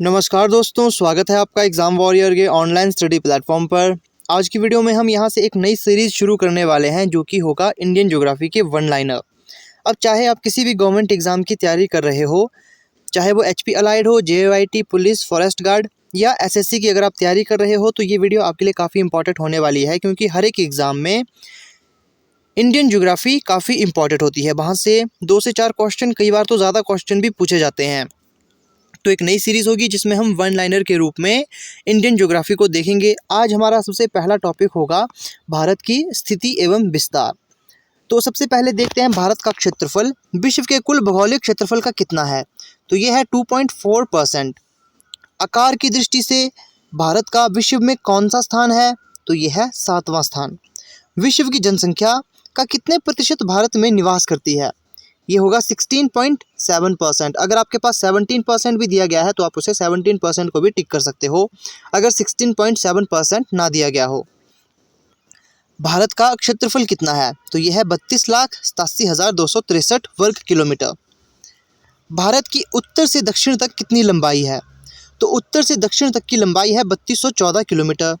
नमस्कार दोस्तों, स्वागत है आपका एग्ज़ाम वॉरियर के ऑनलाइन स्टडी प्लेटफॉर्म पर। आज की वीडियो में हम यहाँ से एक नई सीरीज़ शुरू करने वाले हैं जो कि होगा इंडियन ज्योग्राफी के वन लाइनर। अब चाहे आप किसी भी गवर्नमेंट एग्ज़ाम की तैयारी कर रहे हो, चाहे वो एचपी अलाइड हो, जेओआईटी, पुलिस, फॉरेस्ट गार्ड या एसएससी की अगर आप तैयारी कर रहे हो तो ये वीडियो आपके लिए काफ़ी इंपॉर्टेंट होने वाली है, क्योंकि हर एक एग्ज़ाम में इंडियन ज्योग्राफी काफ़ी इंपॉर्टेंट होती है। वहाँ से 2 से 4 क्वेश्चन, कई बार तो ज़्यादा क्वेश्चन भी पूछे जाते हैं। तो एक नई सीरीज़ होगी जिसमें हम वन लाइनर के रूप में इंडियन ज्योग्राफी को देखेंगे। आज हमारा सबसे पहला टॉपिक होगा भारत की स्थिति एवं विस्तार। तो सबसे पहले देखते हैं भारत का क्षेत्रफल विश्व के कुल भौगोलिक क्षेत्रफल का कितना है। तो ये है 2.4%। आकार की दृष्टि से भारत का विश्व में कौन सा स्थान है? तो ये है 7वां स्थान। विश्व की जनसंख्या का कितने प्रतिशत भारत में निवास करती है? ये होगा 16.7%। अगर आपके पास 17% भी दिया गया है तो आप उसे 17% को भी टिक कर सकते हो, अगर 16.7% ना दिया गया हो। भारत का क्षेत्रफल कितना है? तो यह है 32,87,263 वर्ग किलोमीटर। भारत की उत्तर से दक्षिण तक कितनी लंबाई है? तो उत्तर से दक्षिण तक की लंबाई है 3214 किलोमीटर।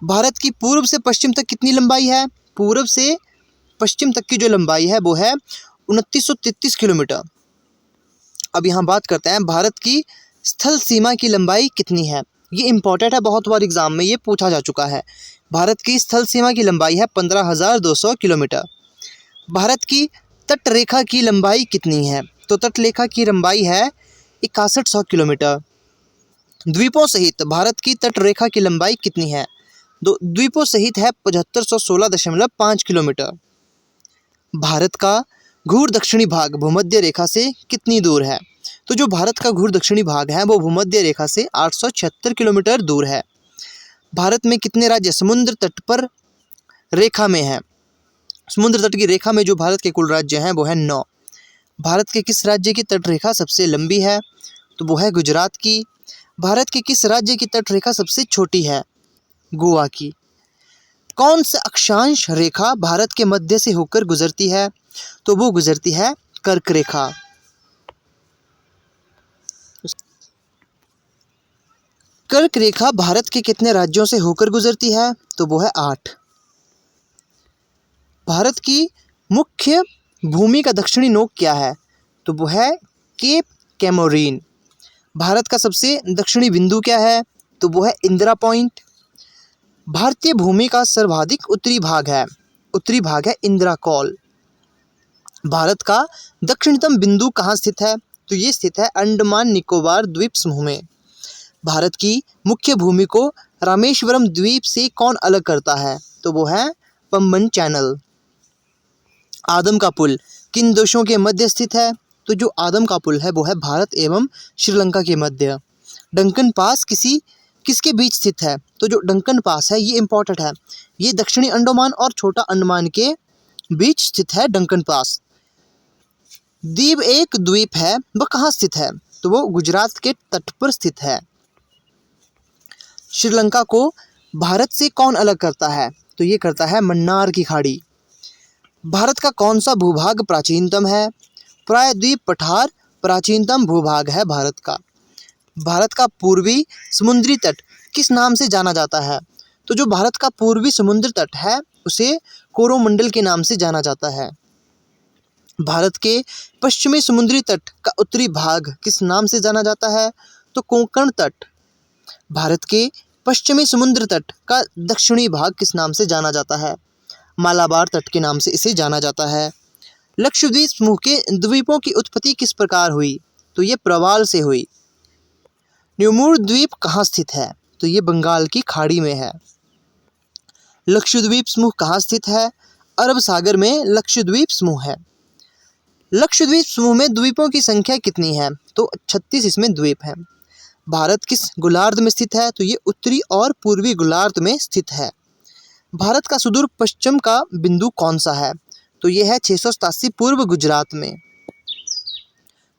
भारत की पूर्व से पश्चिम तक कितनी लंबाई है? पूर्व से पश्चिम तक की जो लंबाई है वो है 2933 किलोमीटर। अब यहाँ बात करते हैं भारत की स्थल सीमा की लंबाई कितनी है। ये इंपॉर्टेंट है, बहुत बार एग्जाम में ये पूछा जा चुका है। भारत की स्थल सीमा की लंबाई है 15,200 किलोमीटर। भारत की तट रेखा की लंबाई कितनी है? तो तट रेखा की लंबाई है 6100 किलोमीटर। द्वीपों सहित भारत की तट रेखा की लंबाई कितनी है? द्वीपों सहित है 7516.5 किलोमीटर। भारत का घूर दक्षिणी भाग भूमध्य रेखा से कितनी दूर है? तो जो भारत का घूर दक्षिणी भाग है वो भूमध्य रेखा से 876 किलोमीटर दूर है। भारत में कितने राज्य समुद्र तट पर रेखा में हैं? समुद्र तट की रेखा में जो भारत के कुल राज्य हैं वो है 9। भारत के किस राज्य की तट रेखा सबसे लंबी है? तो वो है गुजरात की। भारत के किस राज्य की तट रेखा सबसे छोटी है? गोवा की। कौन सा अक्षांश रेखा भारत के मध्य से होकर गुजरती है? तो वो गुजरती है कर्क रेखा। कर्क रेखा भारत के कितने राज्यों से होकर गुजरती है? तो वो है 8। भारत की मुख्य भूमि का दक्षिणी नोक क्या है? तो वो है केप कैमोरीन। भारत का सबसे दक्षिणी बिंदु क्या है? तो वो है इंदिरा पॉइंट। भारतीय भूमि का सर्वाधिक उत्तरी भाग है इंदिरा कॉल। भारत का दक्षिणतम बिंदु कहाँ स्थित है? तो ये स्थित है अंडमान निकोबार द्वीप समूह में। भारत की मुख्य भूमि को रामेश्वरम द्वीप से कौन अलग करता है? तो वो है पंबन चैनल। आदम का पुल किन देशों के मध्य स्थित है? तो जो आदम का पुल है वो है भारत एवं श्रीलंका के मध्य। डंकन पास किसके बीच स्थित है? तो जो डंकन पास है ये इंपॉर्टेंट है, ये दक्षिणी अंडमान और छोटा अंडमान के बीच स्थित है डंकन पास। दीव एक द्वीप है, वह कहाँ स्थित है? तो वो गुजरात के तट पर स्थित है। श्रीलंका को भारत से कौन अलग करता है? तो ये करता है मन्नार की खाड़ी। भारत का कौन सा भूभाग प्राचीनतम है? प्रायद्वीप पठार प्राचीनतम भूभाग है भारत का। भारत का पूर्वी समुद्री तट किस नाम से जाना जाता है? तो जो भारत का पूर्वी समुद्र तट है उसे कोरोमंडल के नाम से जाना जाता है। भारत के पश्चिमी समुद्री तट का उत्तरी भाग किस नाम से जाना जाता है? तो कोंकण तट। भारत के पश्चिमी समुद्र तट का दक्षिणी भाग किस नाम से जाना जाता है? मालाबार तट के नाम से इसे जाना जाता है। लक्षद्वीप समूह के द्वीपों की उत्पत्ति किस प्रकार हुई? तो ये प्रवाल से हुई। न्यूमूर द्वीप कहाँ स्थित है? तो ये बंगाल की खाड़ी में है। लक्षद्वीप समूह कहाँ स्थित है? अरब सागर में लक्षद्वीप समूह है। लक्षद्वीप समूह में द्वीपों की संख्या कितनी है? तो 36 इसमें द्वीप हैं। भारत किस गोलार्ध में स्थित है? तो ये उत्तरी और पूर्वी गोलार्ध में स्थित है। भारत का सुदूर पश्चिम का बिंदु कौन सा है? तो ये है 687 पूर्व गुजरात में।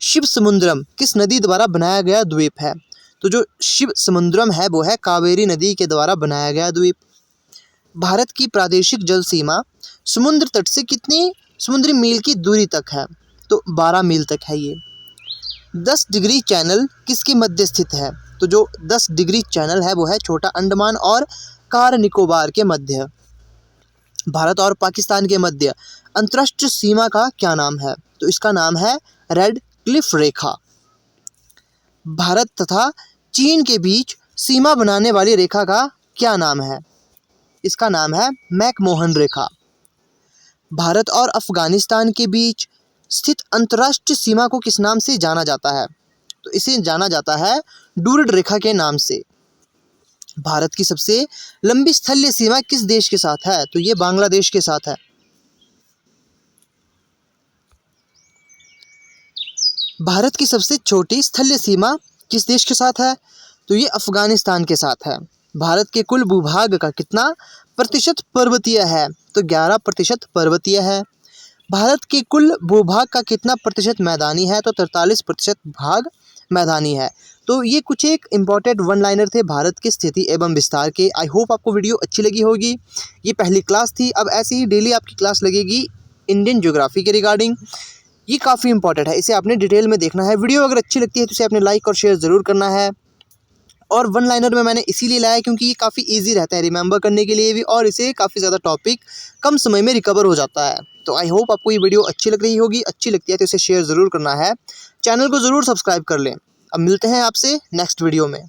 शिव समुद्रम किस नदी द्वारा बनाया गया द्वीप है? तो जो शिव समुद्रम है वो है कावेरी नदी के द्वारा बनाया गया द्वीप। भारत की प्रादेशिक जल सीमा समुद्र तट से कितनी समुद्री मील की दूरी तक है? तो 12 मील तक है ये। 10 डिग्री चैनल किसके मध्य स्थित है? तो जो 10 डिग्री चैनल है वो है छोटा अंडमान और कार निकोबार के मध्य। भारत और पाकिस्तान के मध्य अंतर्राष्ट्रीय सीमा का क्या नाम है? तो इसका नाम है रेड क्लिफ रेखा। भारत तथा चीन के बीच सीमा बनाने वाली रेखा का क्या नाम है? इसका नाम है मैकमोहन रेखा। भारत और अफगानिस्तान के बीच स्थित अंतर्राष्ट्रीय सीमा को किस नाम से जाना जाता है? तो इसे जाना जाता है डूरड रेखा के नाम से। भारत की सबसे लंबी स्थलीय सीमा किस देश के साथ है? तो ये बांग्लादेश के साथ है। भारत की सबसे छोटी स्थलीय सीमा किस देश के साथ है? तो ये अफगानिस्तान के साथ है। भारत के कुल भूभाग का कितना प्रतिशत पर्वतीय है? तो 11% पर्वतीय है। भारत के कुल भूभाग का कितना प्रतिशत मैदानी है? तो 43% भाग मैदानी है। तो ये कुछ एक इम्पॉर्टेंट वन लाइनर थे भारत की स्थिति एवं विस्तार के। आई होप आपको वीडियो अच्छी लगी होगी। ये पहली क्लास थी, अब ऐसे ही डेली आपकी क्लास लगेगी इंडियन ज्योग्राफी के रिगार्डिंग। ये काफ़ी इंपॉर्टेंट है, इसे आपने डिटेल में देखना है। वीडियो अगर अच्छी लगती है तो इसे आपने लाइक और शेयर ज़रूर करना है। और वन लाइनर में मैंने इसीलिए लाया क्योंकि ये काफ़ी इजी रहता है रिमेंबर करने के लिए भी, और इसे काफ़ी ज़्यादा टॉपिक कम समय में रिकवर हो जाता है। तो आई होप आपको ये वीडियो अच्छी लग रही होगी। अच्छी लगती है तो इसे शेयर ज़रूर करना है, चैनल को ज़रूर सब्सक्राइब कर लें। अब मिलते हैं आपसे नेक्स्ट वीडियो में।